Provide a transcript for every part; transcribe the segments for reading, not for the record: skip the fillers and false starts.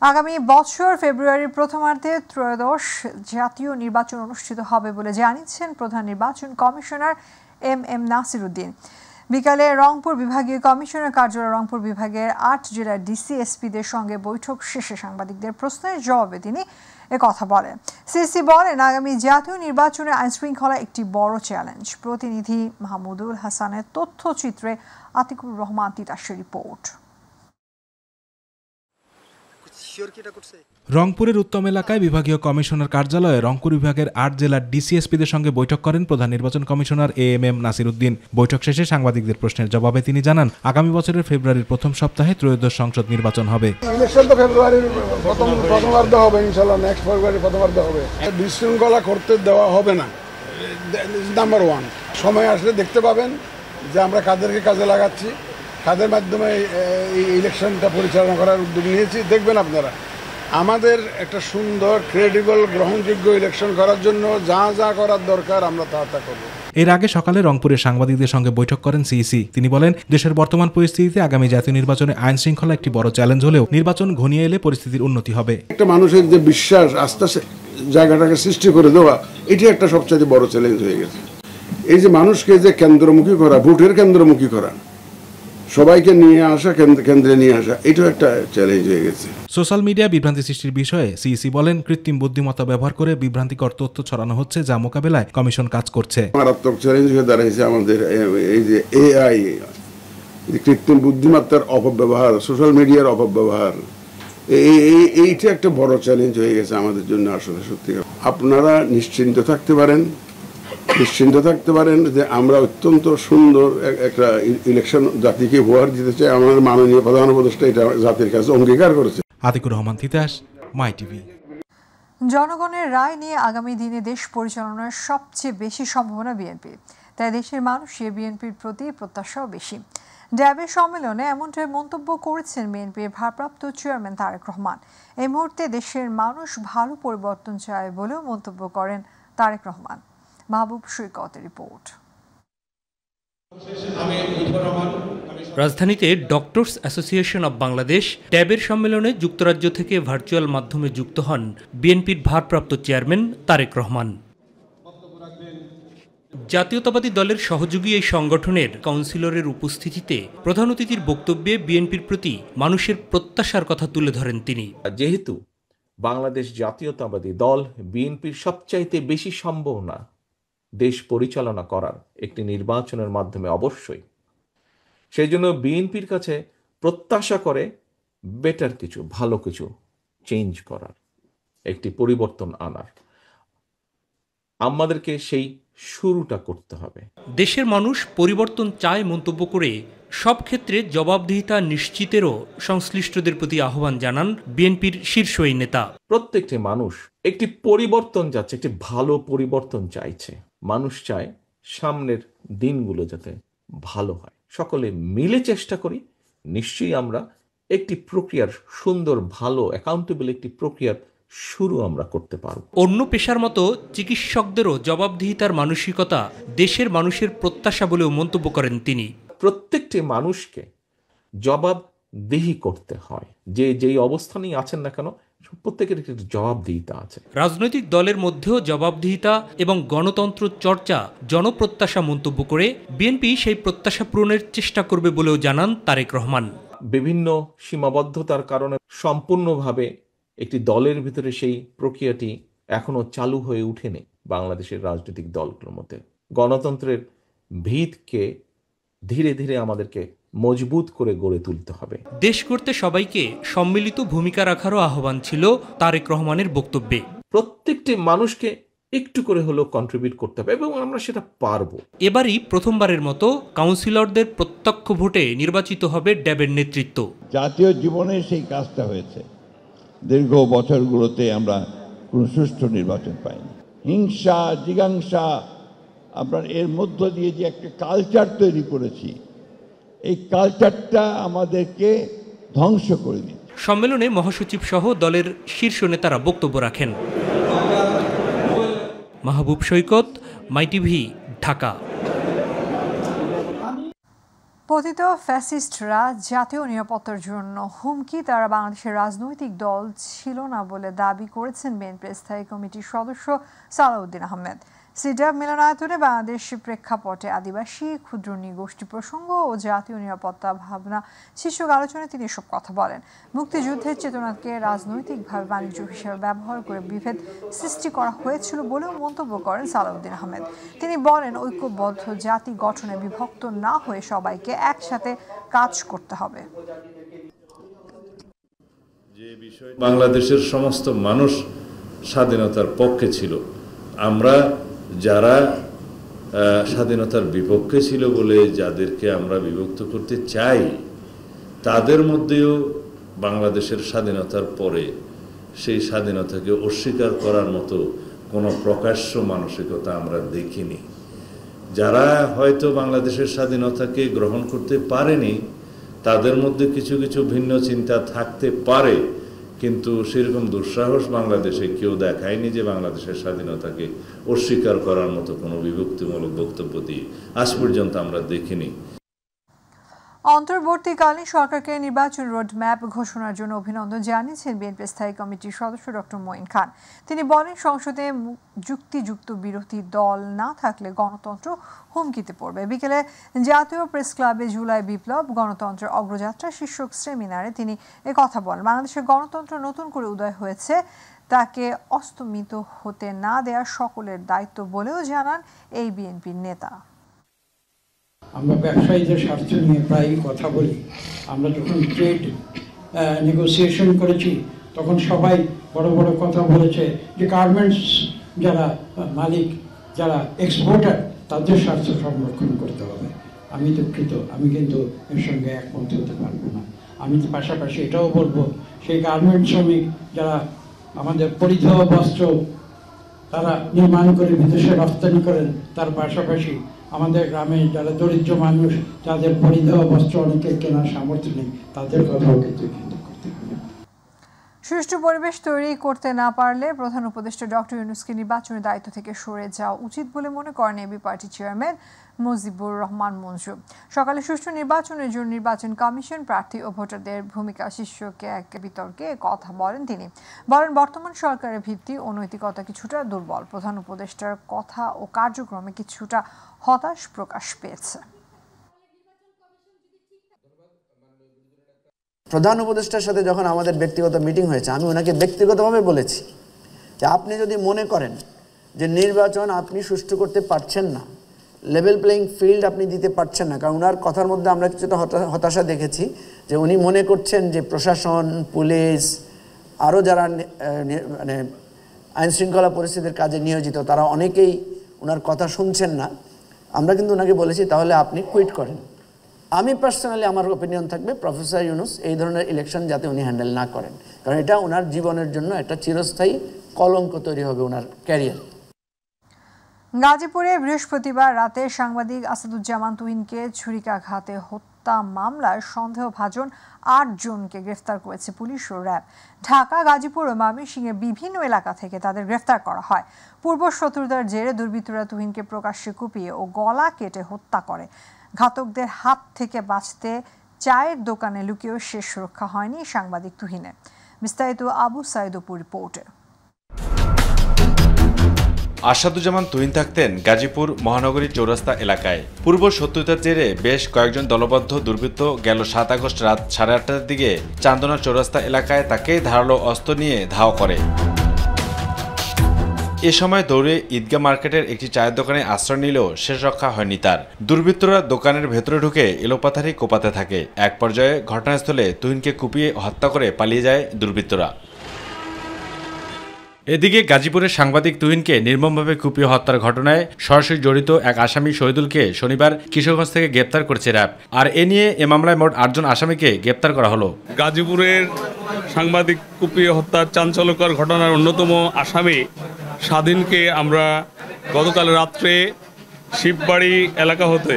আগামী বছর ফেব্রুয়ারির প্রথমার্ধে ত্রয়োদশ জাতীয় নির্বাচন অনুষ্ঠিত হবে বলে জানিয়েছেন প্রধান নির্বাচন কমিশনার এম নাসির উদ্দিন। বিকালে রংপুর বিভাগীয় কমিশনার কার্যালয়ে রংপুর বিভাগের ৮ জেলার ডিসি-এসপিদের সঙ্গে বৈঠক শেষে সাংবাদিকদের প্রশ্নের জবাবে তিনি কথা বলেন। সিসি বলেন, আগামী জাতীয় নির্বাচনে আইনশৃঙ্খলা একটি বড় চ্যালেঞ্জ। প্রতিনিধি মাহমুদুল হাসানের তথ্যচিত্রে আতিকুর রহমান তিতাসের রিপোর্ট। রংপুরের উত্তম এলাকায় বিভাগীয় কমিশনার কার্যালয়ে রংপুর বিভাগের ৮ জেলার ডিসি-এসপিদের সঙ্গে বৈঠক করেন প্রধান নির্বাচন কমিশনার এম নাসির উদ্দিন। বৈঠক শেষে সাংবাদিকদের প্রশ্নের জবাবে তিনি জানান, আগামী বছরের ফেব্রুয়ারির প্রথম সপ্তাহে ত্রয়োদশ সংসদ নির্বাচন হবে। ইলেকশন তো ফেব্রুয়ারির প্রথমার্ধে হবে, ইনশাআল্লাহ নেক্সট ফেব্রুয়ারির প্রথমার্ধে হবে। বিশৃঙ্খলা করতে দেওয়া হবে না, নাম্বার ওয়ান। সময় আসলে দেখতে পাবেন যে আমরা কাদেরকে কাজে লাগাচ্ছি, কাদের মাধ্যমে এই ইলেকশনটা পরিচালনা করার উদ্যোগ নিয়েছি। দেখবেন আপনারা, আমাদের একটা সুন্দর ক্রেডিবল গ্রহণযোগ্য ইলেকশন করার জন্য যা যা করার দরকার আমরা তা করব। এর আগে সকালে রংপুরের সাংবাদিকদের সঙ্গে বৈঠক করেন সিইসি। তিনি বলেন, দেশের বর্তমান পরিস্থিতিতে আগামী জাতীয় নির্বাচনে আইন শৃঙ্খলা একটি বড় চ্যালেঞ্জ হলেও নির্বাচন ঘনিয়ে এলে পরিস্থিতির উন্নতি হবে। একটা মানুষের যে বিশ্বাস, আস্থা জায়গাটাকে সৃষ্টি করে দেওয়া, এটি একটা সবচেয়ে বড় চ্যালেঞ্জ হয়ে গেছে। এই যে মানুষকে যে কেন্দ্রমুখী করা, ভোটের কেন্দ্রমুখী করা, সবাইকে নিয়ে আসা, কেন্দ্রে নিয়ে আসা, এটাও একটা চ্যালেঞ্জ হয়ে গেছে। সোশ্যাল মিডিয়া বিভ্রান্তি সৃষ্টির বিষয়ে সিইসি বলেন, কৃত্রিম বুদ্ধিমত্তা ব্যবহার করে বিভ্রান্তিকর তথ্য ছড়ানো হচ্ছে, যা মোকাবেলায় কমিশন কাজ করছে। মারাত্মক চ্যালেঞ্জ হয়ে দাঁড়িয়েছে আমাদের এই যে এআই, কৃত্রিম বুদ্ধিমত্তার অপব্যবহার, সোশ্যাল মিডিয়ার অপব্যবহার, এইটা একটা বড় চ্যালেঞ্জ হয়ে গেছে আমাদের জন্য। আসলে সত্যি আপনারা নিশ্চিন্ত থাকতে পারেন যে আমরা অত্যন্ত সুন্দর একটা ইলেকশন জাতিকে উপহার দিতে চাই। আমাদের মাননীয় প্রধান উপদেষ্টা এটা জাতির কাছে অঙ্গীকার করেছে। আতিকুর রহমান তিতাস, মাই টিভি। জনগণের রায় নিয়ে আগামী দিনে দেশ পরিচালনার সবচেয়ে বেশি সম্ভাবনা বিএনপি, তাই দেশের মানুষের বিএনপির প্রতি প্রত্যাশাও বেশি। ড্যাবের সম্মেলনে এমনটাই মন্তব্য করেছেন বিএনপির ভারপ্রাপ্ত চেয়ারম্যান তারেক রহমান। এই মুহূর্তে দেশের মানুষ ভালো পরিবর্তন চায় বলেও মন্তব্য করেন তারেক রহমান। মাহবুব সৈকতের রিপোর্ট। রাজধানীতে ডক্টরস অ্যাসোসিয়েশন অব বাংলাদেশ ড্যাবের সম্মেলনে যুক্তরাজ্য থেকে ভার্চুয়াল মাধ্যমে যুক্ত হন বিএনপির ভারপ্রাপ্ত চেয়ারম্যান তারেক রহমান। জাতীয়তাবাদী দলের সহযোগী এই সংগঠনের কাউন্সিলরের উপস্থিতিতে প্রধান অতিথির বক্তব্যে বিএনপির প্রতি মানুষের প্রত্যাশার কথা তুলে ধরেন তিনি। যেহেতু বাংলাদেশ জাতীয়তাবাদী দল বিএনপির সবচাইতে বেশি সম্ভাবনা দেশ পরিচালনা করার একটি নির্বাচনের মাধ্যমে অবশ্যই, সেই জন্য বিএনপির কাছে প্রত্যাশা করে বেটার কিছু, ভালো কিছু চেঞ্জ করার, একটি পরিবর্তন আনার। আমাদেরকে সেই শুরুটা করতে হবে। দেশের মানুষ পরিবর্তন চায় মন্তব্য করে সব ক্ষেত্রে জবাবদিহিতা নিশ্চিতেরও সংশ্লিষ্টদের প্রতি আহ্বান জানান বিএনপির শীর্ষ এই নেতা। প্রত্যেকটি মানুষ একটি পরিবর্তন যাচ্ছে, একটি ভালো পরিবর্তন চাইছে। মানুষ চায় সামনের দিনগুলো যাতে ভালো হয়। সকলে মিলে চেষ্টা করি, নিশ্চয়ই আমরা একটি প্রক্রিয়ার, সুন্দর ভালো অ্যাকাউন্টেবল একটি প্রক্রিয়ার শুরু আমরা করতে পারব। অন্য পেশার মতো চিকিৎসকদেরও জবাবদিহিতার মানসিকতা দেশের প্রত্যাশা বলেও মন্তব্য করেন তিনি। প্রত্যেকটি মানুষকে জবাবদিহি করতে হয়, যে যেই অবস্থানেই আছেন না কেন, প্রত্যেকের একটি জবাবদিহিতা আছে। রাজনৈতিক দলের মধ্যেও জবাবদিহিতা এবং গণতন্ত্র চর্চা জনপ্রত্যাশা মন্তব্য করে বিএনপি সেই প্রত্যাশা পূরণের চেষ্টা করবে বলেও জানান তারেক রহমান। বিভিন্ন সীমাবদ্ধতার কারণে সম্পূর্ণভাবে একটি দলের ভিতরে সেই প্রক্রিয়াটি এখনো চালু হয়ে ওঠেনি বাংলাদেশের রাজনৈতিক দলগুলোর মধ্যে। গণতন্ত্রের ভিতকে ধীরে ধীরে আমাদেরকে মজবুত করে গড়ে তুলতে হবে। দেশ করতে সবাইকে সম্মিলিত ভূমিকা রাখারও আহ্বান ছিল তারেক রহমানের বক্তব্যে। প্রত্যেকটি মানুষকে একটু করে হলেও কন্ট্রিবিউট করতে হবে এবং আমরা সেটা পারবো। এবারই প্রথমবারের মতো কাউন্সিলরদের প্রত্যক্ষ ভোটে নির্বাচিত হবে ড্যাবের নেতৃত্ব। জাতীয় জীবনে সেই কাজটা হয়েছে। দীর্ঘ বছরগুলোতে আমরা কোনো সুষ্ঠু নির্বাচন পাইনি। হিংসা, জিজ্ঞাসা, আপনার এর মধ্য দিয়ে যে একটা কালচার তৈরি করেছি, এই কালচারটা আমাদেরকে ধ্বংস করে দিচ্ছে। সম্মেলনে মহাসচিব সহ দলের শীর্ষ নেতারা বক্তব্য রাখেন। মাহবুব সৈকত, মাই টিভি, ঢাকা। পতিত ফ্যাসিস্টরা জাতীয় নিরাপত্তার জন্য হুমকি, তারা বাংলাদেশের রাজনৈতিক দল ছিল না বলে দাবি করেছেন বিএনপির স্থায়ী কমিটির সদস্য সালাউদ্দিন আহমেদ। সিডাব মিলনায়তনে বাংলাদেশ প্রেক্ষাপটে আদিবাসী ক্ষুদ্র নৃগোষ্ঠী প্রসঙ্গ ও জাতীয় নিরাপত্তা ভাবনা শীর্ষক আলোচনায় তিনি এসব কথা বলেন। মুক্তিযুদ্ধের চেতনাকে রাজনৈতিকভাবে বাণিজ্য হিসেবে ব্যবহার করে বিভেদ সৃষ্টি করা হয়েছিল বলেও মন্তব্য করেন সালাউদ্দিন আহমেদ। তিনি বলেন, ঐক্যবদ্ধ জাতি গঠনে বিভক্ত না হয়ে সবাইকে একসাথে কাজ করতে হবে। বাংলাদেশের সমস্ত মানুষ স্বাধীনতার পক্ষে ছিল। আমরা যারা স্বাধীনতার বিপক্ষে ছিল বলে যাদেরকে আমরা বিভক্ত করতে চাই, তাদের মধ্যেও বাংলাদেশের স্বাধীনতার পরে সেই স্বাধীনতাকে অস্বীকার করার মতো কোনো প্রকাশ্য মানসিকতা আমরা দেখিনি। যারা হয়তো বাংলাদেশের স্বাধীনতাকে গ্রহণ করতে পারেনি, তাদের মধ্যে কিছু কিছু ভিন্ন চিন্তা থাকতে পারে, কিন্তু সেরকম দুঃসাহস বাংলাদেশে কেউ দেখায়নি যে বাংলাদেশের স্বাধীনতাকে অস্বীকার করার মতো কোনো বিভক্তিমূলক বক্তব্য দিয়ে আজ পর্যন্ত আমরা দেখিনি। অন্তর্বর্তীকালীন সরকারকে নির্বাচন রোডম্যাপ ঘোষণার জন্য অভিনন্দন জানিয়েছেন বিএনপি স্থায়ী কমিটির সদস্য ডক্টর মঈন খান। তিনি বলেন, সংসদে যুক্তিযুক্ত বিরোধী দল না থাকলে গণতন্ত্র হুমকিতে পড়বে। বিকেলে জাতীয় প্রেস ক্লাবে জুলাই বিপ্লব গণতন্ত্রের অগ্রযাত্রা শীর্ষক সেমিনারে তিনি কথা বলেন। বাংলাদেশের গণতন্ত্র নতুন করে উদয় হয়েছে, তাকে অস্তমিত হতে না দেওয়া সকলের দায়িত্ব বলেও জানান এই বিএনপির নেতা। আমরা ব্যবসায়ীদের স্বার্থ নিয়ে প্রায়ই কথা বলি। আমরা যখন ট্রেড নেগোসিয়েশন করেছি তখন সবাই বড় বড় কথা বলেছে যে গার্মেন্টস যারা মালিক, যারা এক্সপোর্টার, তাদের স্বার্থ সংরক্ষণ করতে হবে। আমি দুঃখিত, আমি কিন্তু এর সঙ্গে একমত হতে পারবো না। আমি পাশাপাশি এটাও বলবো, সেই গার্মেন্ট শ্রমিক যারা আমাদের পরিধেয় বস্ত্র তারা নির্মাণ করে বিদেশে রপ্তানি করেন, তার পাশাপাশি আমাদের গ্রামে যারা দরিদ্র মানুষ, যাদের পরিধেয় বস্ত্র অনেকের কেনার সামর্থ্য নেই, তাদের কথাও কিন্তু করতে হবে। সুষ্ঠু পরিবেশ তৈরি করতে না পারলে প্রধান উপদেষ্টা ডক্টর ইউনূসকে নির্বাচনের দায়িত্ব থেকে সরে যাওয়া উচিত বলে মনে করেন AB party chairman Mujibur Rahman Manju. সকালে সুষ্ঠু নির্বাচনের জন্য নির্বাচন কমিশন, প্রার্থী ও ভোটারদের ভূমিকা শীর্ষকে এক বিতর্কে কথা বলেন তিনি। বলেন, বর্তমান সরকারের ভিত্তি ও নৈতিকতা কিছুটা দুর্বল। প্রধান উপদেষ্টার কথা ও কার্যক্রমে কিছুটা হতাশ প্রকাশ পেয়েছে। প্রধান উপদেষ্টার সাথে যখন আমাদের ব্যক্তিগত মিটিং হয়েছে, আমি ওনাকে ব্যক্তিগতভাবে বলেছি যে আপনি যদি মনে করেন যে নির্বাচন আপনি সুষ্ঠু করতে পারছেন না, লেভেল প্লেইং ফিল্ড আপনি দিতে পারছেন না, কারণ ওনার কথার মধ্যে আমরা কিছুটা হতাশা দেখেছি যে উনি মনে করছেন যে প্রশাসন, পুলিশ, আরও যারা মানে আইনশৃঙ্খলা পরিস্থিতির কাজে নিয়োজিত, তারা অনেকেই ওনার কথা শুনছেন না। আমরা কিন্তু ওনাকে বলেছি তাহলে আপনি কুইট করেন। আমি পার্সোনালি আমার ওপিনিয়ন থাকবে প্রফেসর ইউনূস এই ধরনের ইলেকশন যাতে উনি হ্যান্ডেল না করেন, কারণ এটা ওনার জীবনের জন্য একটা চিরস্থায়ী কলঙ্ক তৈরি হবে ওনার ক্যারিয়ার। গাজীপুরে বৃহস্পতিবার রাতে সাংবাদিক আসাদুজ্জামান তুহিনকে ছুরিকাঘাতে হত্যা মামলার সন্দেহভাজন ৮ জনকে গ্রেফতার করেছে পুলিশ ও র্যাব। ঢাকা, গাজীপুর ও ময়মনসিংহের বিভিন্ন এলাকা থেকে তাদের গ্রেফতার করা হয়। পূর্ব শত্রুতার জেরে দুর্বৃত্তরা তুহিনকে প্রকাশ্যে কুপিয়ে ও গলা কেটে হত্যা করে। ঘাতকদের হাত থেকে বাঁচতে চায়ের দোকানে লুকিয়েও শেষ রক্ষা হয়নি সাংবাদিক তুহিনের। বিস্তারিত আবু সাইদ অপুর রিপোর্টে। আসাদুজ্জামান তুহিন থাকতেন গাজীপুর মহানগরী চৌরাস্তা এলাকায়। পূর্ব শত্রুতার জেরে বেশ কয়েকজন দলবদ্ধ দুর্বৃত্ত গেল ৭ আগস্ট রাত ৮:৩০টার দিকে চান্দনা চৌরাস্তা এলাকায় তাকে ধারালো অস্ত্র নিয়ে ধাওয়া করে। এ সময় দৌড়ে ঈদগাহ মার্কেটের একটি চায়ের দোকানে আশ্রয় নিলেও শেষ রক্ষা হয়নি তার। দুর্বৃত্তরা দোকানের ভেতরে ঢুকে এলোপাথারি কোপাতে থাকে। এক পর্যায়ে ঘটনাস্থলে তুহিনকে কুপিয়ে হত্যা করে পালিয়ে যায় দুর্বৃত্তরা। এদিকে গাজীপুরের সাংবাদিক তুহিনকে নির্মমভাবে কুপিয়ে হত্যার ঘটনায় সরাসরি জড়িত এক আসামি শহীদুলকে শনিবার কিশোরগঞ্জ থেকে গ্রেপ্তার করেছে র্যাব। আর এ নিয়ে এ মামলায় মোট ৮ জন আসামিকে গ্রেপ্তার করা হলো। গাজীপুরের সাংবাদিক কুপিয়ে হত্যার চাঞ্চল্যকর ঘটনার অন্যতম আসামি স্বাধীনকে আমরা গতকাল রাত্রে শিববাড়ি এলাকা হতে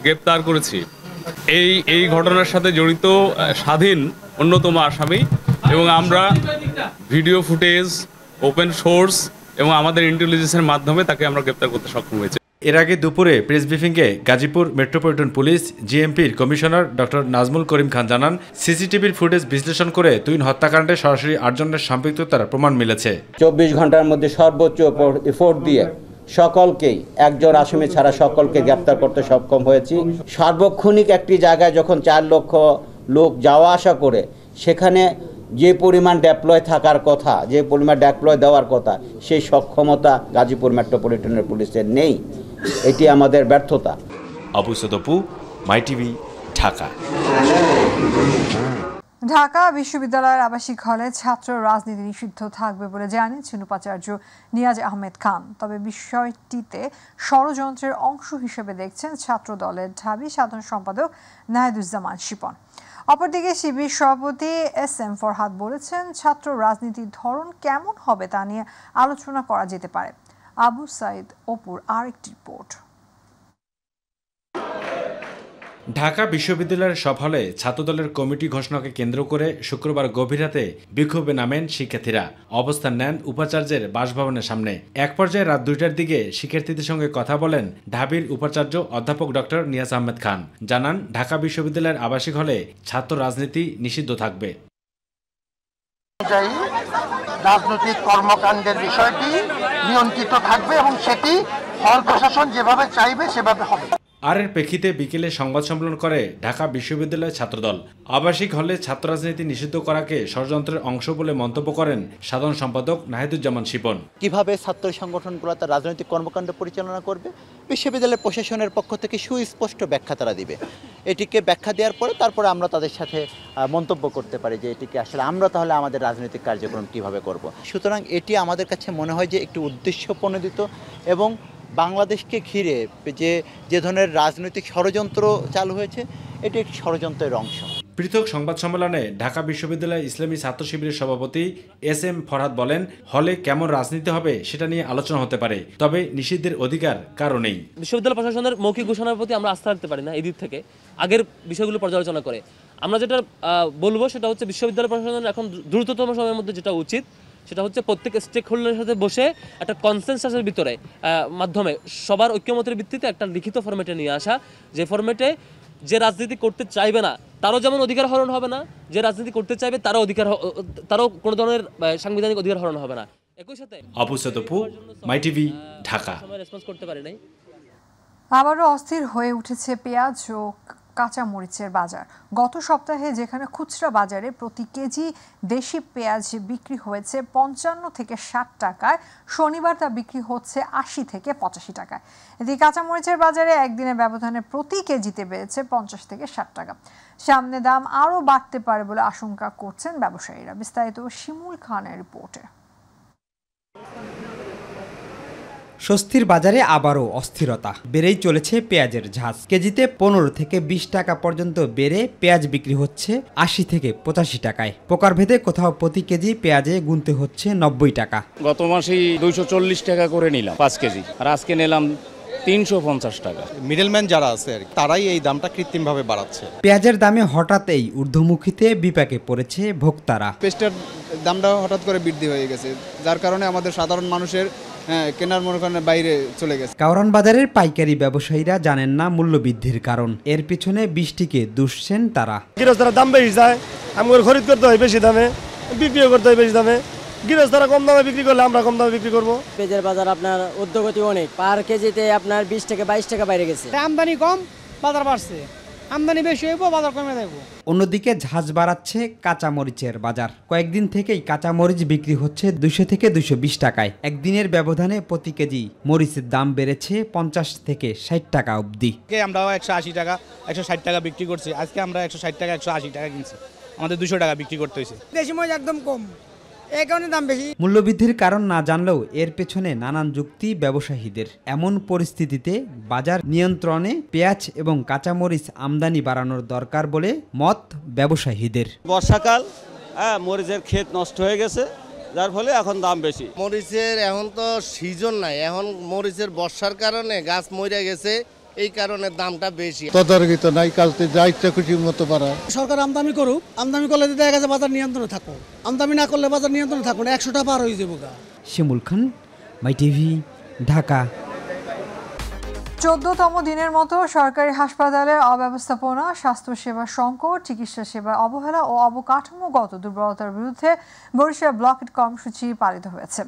গ্রেপ্তার করেছি। এই ঘটনার সাথে জড়িত স্বাধীন অন্যতম আসামি এবং আমরা ভিডিও ফুটেজ, ওপেন সোর্স এবং আমাদের ইন্টেলিজেন্সের মাধ্যমে তাকে আমরা গ্রেপ্তার করতে সক্ষম হয়েছি। এর আগে দুপুরে প্রেস ব্রিফিংয়ে গাজীপুর মেট্রোপলিটন পুলিশ জিএমপির কমিশনার ডক্টর নাজমুল করিম খান জানান, সিসিটিভির ফুটেজ বিশ্লেষণ করে তুহিন হত্যাকাণ্ডে সরাসরি 8 জনের সম্পৃক্ততার প্রমাণ মিলেছে। 24 ঘন্টার মধ্যে সর্বোচ্চ এফোর্ট দিয়ে সকলকেই, একজন আসামি ছাড়া সকলকে গ্রেপ্তার করতে সক্ষম হয়েছি। সার্বক্ষণিক একটি জায়গায় যখন 4 লক্ষ লোক যাওয়া আসা করে, সেখানে যে পরিমাণ ডেপ্লয় থাকার কথা, যে পরিমাণ ডেপ্লয় দেওয়ার কথা, সেই সক্ষমতা গাজীপুর মেট্রোপলিটনের পুলিশের নেই। এটি আমাদের ব্যর্থতা। আবু সদপু, মাইটিভি, ঢাকা। ঢাকা বিশ্ববিদ্যালয়ের আবাসিক হলে ছাত্র রাজনীতি নিষিদ্ধ থাকবে বলে জানিয়েছেন উপাচার্য নিয়াজ আহমেদ খান। তবে বিষয়টিতে ষড়যন্ত্রের অংশ হিসেবে দেখছেন ছাত্র দলের ঢাবি সাধারণ সম্পাদক নাহিদুজ্জামান শিপন। অপরদিকে শিবির সভাপতি SM ফরহাদ বলেছেন, ছাত্র রাজনীতির ধরন কেমন হবে তা নিয়ে আলোচনা করা যেতে পারে। আবু সাইদ অপুর আরেকটি রিপোর্ট। ঢাকা বিশ্ববিদ্যালয়ের সব হলে ছাত্রদলের কমিটি ঘোষণাকে কেন্দ্র করে শুক্রবার গভীর রাতে বিক্ষোভে নামেন শিক্ষার্থীরা। অবস্থান নেন উপাচার্যের বাসভবনের সামনে। এক পর্যায়ে রাত 2টার দিকে শিক্ষার্থীদের সঙ্গে কথা বলেন ঢাবির উপাচার্য অধ্যাপক ডক্টর নিয়াজ আহমেদ খান। জানান, ঢাকা বিশ্ববিদ্যালয়ের আবাসিক হলে ছাত্র রাজনীতি নিষিদ্ধ থাকবে। রাজনৈতিক কর্মকাণ্ডের বিষয়টি নিয়ন্ত্রিত থাকবে এবং সেটি হল প্রশাসন যেভাবে চাইবে সেভাবে হবে। আর এর প্রেক্ষিতে বিকেলে সংবাদ সম্মেলন করে ঢাকা বিশ্ববিদ্যালয়ের ছাত্রদল। আবাসিক হলে ছাত্র রাজনীতি নিষিদ্ধ করাকে ষড়যন্ত্রের অংশ বলে মন্তব্য করেন সাধারণ সম্পাদক নাহিদুজ্জামান শিপন। কিভাবে ছাত্র সংগঠনগুলো তার রাজনৈতিক কর্মকাণ্ড পরিচালনা করবে, বিশ্ববিদ্যালয়ের প্রশাসনের পক্ষ থেকে সুস্পষ্ট ব্যাখ্যা তারা দিবে। এটিকে ব্যাখ্যা দেওয়ার পরে তারপরে আমরা তাদের সাথে মন্তব্য করতে পারি যে এটিকে আসলে আমরা তাহলে আমাদের রাজনৈতিক কার্যক্রম কিভাবে করব। সুতরাং এটি আমাদের কাছে মনে হয় যে একটি উদ্দেশ্য প্রণোদিত এবং বাংলাদেশকে ঘিরে যে ধরনের রাজনৈতিক ষড়যন্ত্র চালু হয়েছে, এটি একটি ষড়যন্ত্রের অংশ। পৃথক সংবাদ সম্মেলনে ঢাকা বিশ্ববিদ্যালয় ইসলামী ছাত্র শিবিরের সভাপতি SM ফরহাদ বলেন, হলে কেমন রাজনীতি হবে সেটা নিয়ে আলোচনা হতে পারে, তবে নিষিদ্ধের অধিকার কারো নেই। বিশ্ববিদ্যালয় প্রশাসনের মৌখিক ঘোষণার প্রতি আমরা আস্থা রাখতে পারি না। এই দিক থেকে আগের বিষয়গুলো পর্যালোচনা করে আমরা যেটা বলবো সেটা হচ্ছে, বিশ্ববিদ্যালয় প্রশাসনের এখন দ্রুততম সময়ের মধ্যে যেটা উচিত সেটা হচ্ছে প্রত্যেক স্টেক হোল্ডারের সাথে বসে একটা কনসেনসাসের ভিতরে মাধ্যমে সবার ঐক্যমতের ভিত্তিতে একটা লিখিত ফরম্যাটে নিয়ে আসা, যে ফরম্যাটে যে রাজনীতি করতে চাইবে না তারও যেমন অধিকার হরণ হবে না, যে রাজনীতি করতে চাইবে তারও কোনো ধরনের সাংবিধানিক অধিকার হরণ হবে না। একই সাথে আবু সদপু, মাইটিভি, ঢাকা। রেসপন্স করতে পারি নাই। আবারও অস্থির হয়ে উঠেছে পেঁয়াজ ও কাঁচা মরিচের বাজার। গত সপ্তাহে যেখানে খুচরা বাজারে প্রতি কেজি দেশি পেঁয়াজ বিক্রি হয়েছে 55 থেকে 60 টাকায়, শনিবার তা বিক্রি হচ্ছে 80 থেকে 85 টাকায়। এদিকে কাঁচা মরিচের বাজারে একদিনের ব্যবধানে প্রতি কেজিতে বেড়েছে 50 থেকে 60 টাকা। সামনে দাম আরও বাড়তে পারে বলে আশঙ্কা করছেন ব্যবসায়ীরা। বিস্তারিত শিমুল খানের রিপোর্টে। স্বস্তির বাজারে আবারও অস্থিরতা, বেড়েই চলেছে পেঁয়াজের ঝাঁজ। কেজিতে 15 থেকে 20 টাকা পর্যন্ত বেড়ে পেঁয়াজ বিক্রি হচ্ছে 80 থেকে 85 টাকায়। প্রকারভেদে কোথাও প্রতি কেজি পেঁয়াজে গুনতে হচ্ছে 90 টাকা। গত মাসেই 240 টাকা করে নিলাম 5 কেজি, আর আজকে নিলাম 350 টাকা। মিডলম্যান যারা আছে আর তারাই এই দামটা কৃত্রিমভাবে বাড়াচ্ছে। পেঁয়াজের দামে হঠাৎ এই ঊর্ধ্বমুখীতে বিপাকে পড়েছে ভোক্তারা। পেস্টের দামটা হঠাৎ করে বৃদ্ধি হয়ে গেছে, যার কারণে আমাদের সাধারণ মানুষের কেনার মনে করেন বাইরে চলে গেছে। কাউরান বাজারের পাইকারি ব্যবসায়ীরা জানেন না মূল্যবৃদ্ধির কারণ। এর পিছনে বৃষ্টিকে দুষছেন তারা। গৃহস্থরা দাম বেশি যায়, আমাদের খরিদ করতে হয় বেশি দামে, বিক্রিও করতে হয় বেশি দামে। গৃহস্থরা কম দামে বিক্রি করলে আমরা কম দামে বিক্রি করবো। পেঁয়াজের বাজার আপনার ঊর্ধ্বগতি অনেক, পার কেজিতে আপনার 20 থেকে 22 টাকা বাইরে গেছে। আমদানি কম, বাজার বাড়ছে, আমদানি বেশি হইব, বাজার কমে যাবো। অন্যদিকে ঝাঁজ বাড়াচ্ছে কাঁচা মরিচের বাজার। কয়েকদিন থেকেই কাঁচা মরিচ বিক্রি হচ্ছে 200 থেকে 220 টাকায়। একদিনের ব্যবধানে প্রতি কেজি মরিচের দাম বেড়েছে 50 থেকে 60 টাকা অবধি। আমরাও 180 টাকা 160 টাকা বিক্রি করছি, আজকে আমরা 160 টাকা 180 টাকা কিনছি, আমাদের 200 টাকা বিক্রি করতে হয়েছে। দেশি মরিচ একদম কম, এই কারণে দাম বেশি। মূল্যবৃদ্ধির কারণ না জানলেও এর পেছনে নানান যুক্তি ব্যবসায়ীদের। এমন পরিস্থিতিতে বাজার নিয়ন্ত্রণে পেঁয়াজ এবং কাঁচামরিচ আমদানি বাড়ানোর দরকার বলে মত ব্যবসায়ীদের। বর্ষাকাল, মরিচের ক্ষেত নষ্ট হয়ে গেছে, যার ফলে এখন দাম বেশি। মরিচের এখন তো সিজন নাই, এখন মরিচের বর্ষার কারণে গাছ মরে গেছে, এই কারণে দামটা বেশি। তদারকিত নাই, কালতে যা ইচ্ছা খুশি মতো পারা। সরকার আমদানি করুক, আমদানি করলে দেখা গেছে বাজার নিয়ন্ত্রণে থাকো, আমদানি না করলে বাজার নিয়ন্ত্রণে থাকো না, 100 টাকা পার হয়ে যাবো। শিমুল খান, মাই টিভি, ঢাকা। 14তম দিনের মতো সরকারি হাসপাতালের অব্যবস্থাপনা, স্বাস্থ্যসেবা সংকট, চিকিৎসা সেবা অবহেলা ও অবকাঠামোগত দুর্বলতার বিরুদ্ধে বরিশাল ব্লকেট কর্মসূচি পালিত হয়েছে।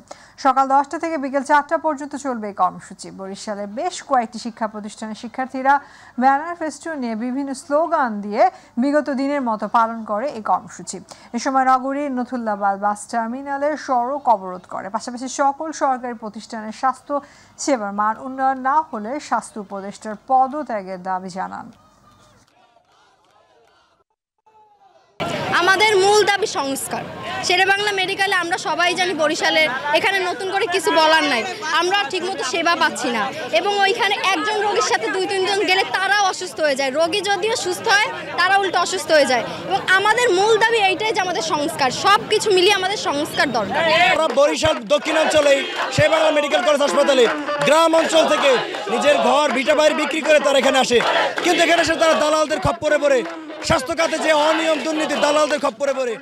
সকাল 10টা থেকে বিকেল 4টা পর্যন্ত চলবে এই কর্মসূচি। বরিশালের বেশ কয়েকটি শিক্ষা প্রতিষ্ঠানের শিক্ষার্থীরা ব্যানার, ফেস্টুন নিয়ে বিভিন্ন স্লোগান দিয়ে বিগত দিনের মতো পালন করে এই কর্মসূচি। এ সময় নগরীর নথুল্লাবাদ বাস টার্মিনালের সড়ক অবরোধ করে। পাশাপাশি সকল সরকারি প্রতিষ্ঠানের স্বাস্থ্য সেবার মান উন্নয়ন না হলে স্বাস্থ্য উপদেষ্টার পদত্যাগের দাবি জানান। আমাদের মূল দাবি সংস্কার। শেরেবাংলা মেডিকেলে আমরা সবাই জানি বরিশালের এখানে নতুন করে কিছু বলার নাই, আমরা ঠিকমতো সেবা পাচ্ছি না এবং ওইখানে একজন রোগীর সাথে 2-3 জন গেলে তারাও অসুস্থ হয়ে যায়। রোগী যদিও সুস্থ হয়, তারা উল্টো অসুস্থ হয়ে যায় এবং আমাদের মূল দাবি এইটাই যে আমাদের সংস্কার, সব কিছু মিলিয়ে আমাদের সংস্কার দরকার। আমরা বরিশাল দক্ষিণাঞ্চলে শেরেবাংলা মেডিকেল কলেজ হাসপাতালে গ্রাম অঞ্চল থেকে নিজের ঘর ভিটা বাড়ি বিক্রি করে তারা এখানে আসে, কিন্তু এখানে এসে তারা দালালদের খপ্পরে পড়ে, স্বাস্থ্য খাতে যে অনিয়ম দুর্নীতি দালালদের খপ্পরে পড়ে।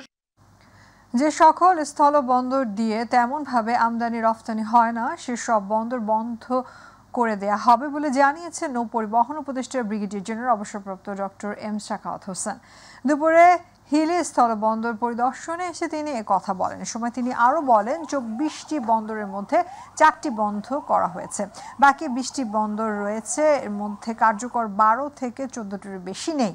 যে সকল স্থল বন্দর দিয়ে তেমনভাবে আমদানি রফতানি হয় না, সেসব বন্দর বন্ধ করে দেয়া হবে বলে জানিয়েছেন নৌ পরিবহন উপদেষ্টা ব্রিগেডিয়ার জেনারেল অবসরপ্রাপ্ত ডক্টর এম সাখাওয়াত হোসেন। দুপুরে হিলি স্থলবন্দর পরিদর্শনে এসে তিনি কথা বলেন। এ সময় তিনি আরও বলেন, 24টি বন্দরের মধ্যে 4টি বন্ধ করা হয়েছে, বাকি 20টি বন্দর রয়েছে, এর মধ্যে কার্যকর 12 থেকে 14টির বেশি নেই।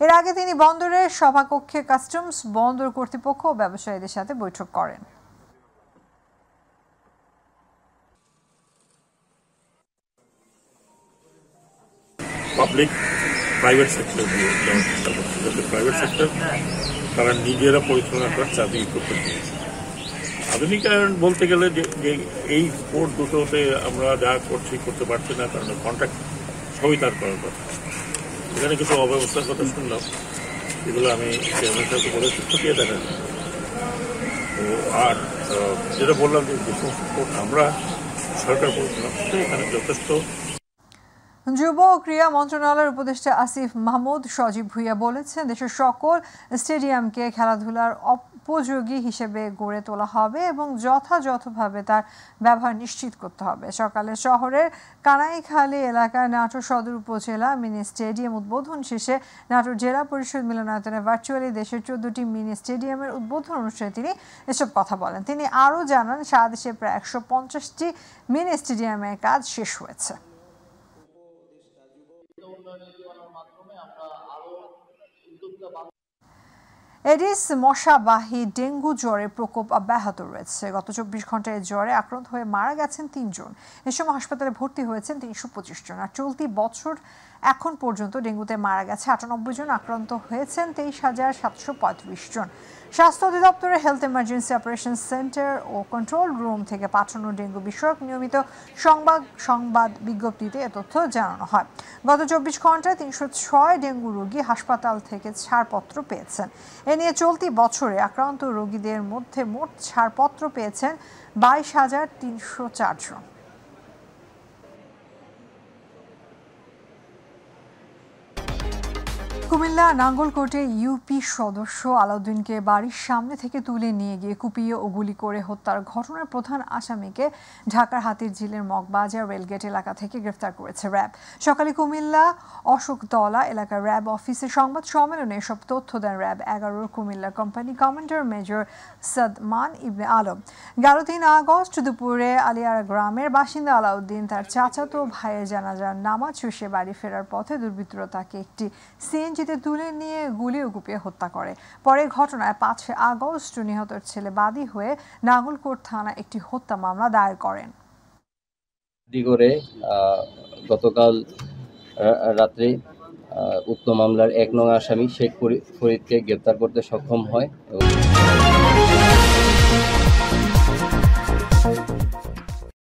এর আগে তিনি বন্দরের সভাকক্ষে কাস্টমস, বন্দর কর্তৃপক্ষ ও ব্যবসায়ীদের সাথে বৈঠক করেন। Public private sector private sector তারা নিজেরা পরিচালনা করার চাকরি করতে দিয়েছে। আধুনিকায়ন বলতে গেলে যে এই পোর্ট দুটোতে আমরা যা করতে পারছি না, কারণ কন্ট্রাক্ট সবই তার করার কথা। এখানে কিছু অব্যবস্থার কথা শুনলাম, এগুলো আমি চেয়ারম্যান সাহেবকে বলেছি, খতিয়ে দেখা যায়। তো আর যেটা বললাম যে সমস্ত পোর্ট আমরা সরকার পরিচালনা করতে এখানে যথেষ্ট। যুব ও ক্রীড়া মন্ত্রণালয়ের উপদেষ্টা আসিফ মাহমুদ সজীব ভুইয়া বলেছেন, দেশের সকল স্টেডিয়ামকে খেলাধুলার উপযোগী হিসেবে গড়ে তোলা হবে এবং যথাযথভাবে তার ব্যবহার নিশ্চিত করতে হবে। সকালে শহরের কানাইখালী এলাকায় নাটোর সদর উপজেলা মিনি স্টেডিয়াম উদ্বোধন শেষে নাটোর জেলা পরিষদ মিলনায়তনে ভার্চুয়ালি দেশের 14টি মিনি স্টেডিয়ামের উদ্বোধন অনুষ্ঠানে তিনি এসব কথা বলেন। তিনি আরও জানান, সারা দেশে প্রায় 150টি মিনি স্টেডিয়ামের কাজ শেষ হয়েছে। এডিস মশাবাহী ডেঙ্গু জ্বরের প্রকোপ অব্যাহত রয়েছে। গত 24 ঘন্টায় জ্বরে আক্রান্ত হয়ে মারা গেছেন 3 জন। এ সময় হাসপাতালে ভর্তি হয়েছেন 325 জন। আর চলতি বছর এখন পর্যন্ত ডেঙ্গুতে মারা গেছে 98 জন, আক্রান্ত হয়েছেন 23,735 জন। স্বাস্থ্য অধিদপ্তরের হেলথ ইমার্জেন্সি অপারেশন সেন্টার ও কন্ট্রোল রুম থেকে পাঠানো ডেঙ্গু বিষয়ক নিয়মিত সংবাদ বিজ্ঞপ্তিতে এ তথ্য জানানো হয়। গত 24 ঘন্টায় 306 ডেঙ্গু রোগী হাসপাতাল থেকে ছাড়পত্র পেয়েছেন। এ নিয়ে চলতি বছরে আক্রান্ত রোগীদের মধ্যে মোট ছাড়পত্র পেয়েছেন 22,304 জন। কুমিল্লা নাঙ্গলকোটে ইউপি সদস্য আলাউদ্দিনকে বাড়ির সামনে থেকে তুলে নিয়ে গিয়ে কুপিয়ে ও গুলি করে হত্যার ঘটনার প্রধান আসামিকে ঢাকার হাতিরঝিলের মগবাজার রেলগেট এলাকা থেকে গ্রেফতার করেছে র্যাব। সকালে কুমিল্লা অশোকতলা এলাকার র্যাব অফিসে সংবাদ সম্মেলনে এসব তথ্য দেন RAB 11 Comilla company commander major Sadman Ibne Alam. 3 August দুপুরে আলিয়ারা গ্রামের বাসিন্দা আলাউদ্দিন তার চাচাতো ভাইয়ের জানাজার নামাজ শেষে বাড়ি ফেরার পথে দুর্বৃত্তরা তাকে একটি সিএনজিতে তুলে নিয়ে গুলি ও কুপিয়ে হত্যা করে। পরে ঘটনায় 5 আগস্ট নিহতের ছেলে বাদী হয়ে নাঙ্গলকোট থানায় একটি হত্যা মামলা দায়ের করেন। গতকাল রাত্রে উক্ত মামলার 1 নং আসামি শেখ ফরিদকে গ্রেপ্তার করতে সক্ষম হয়।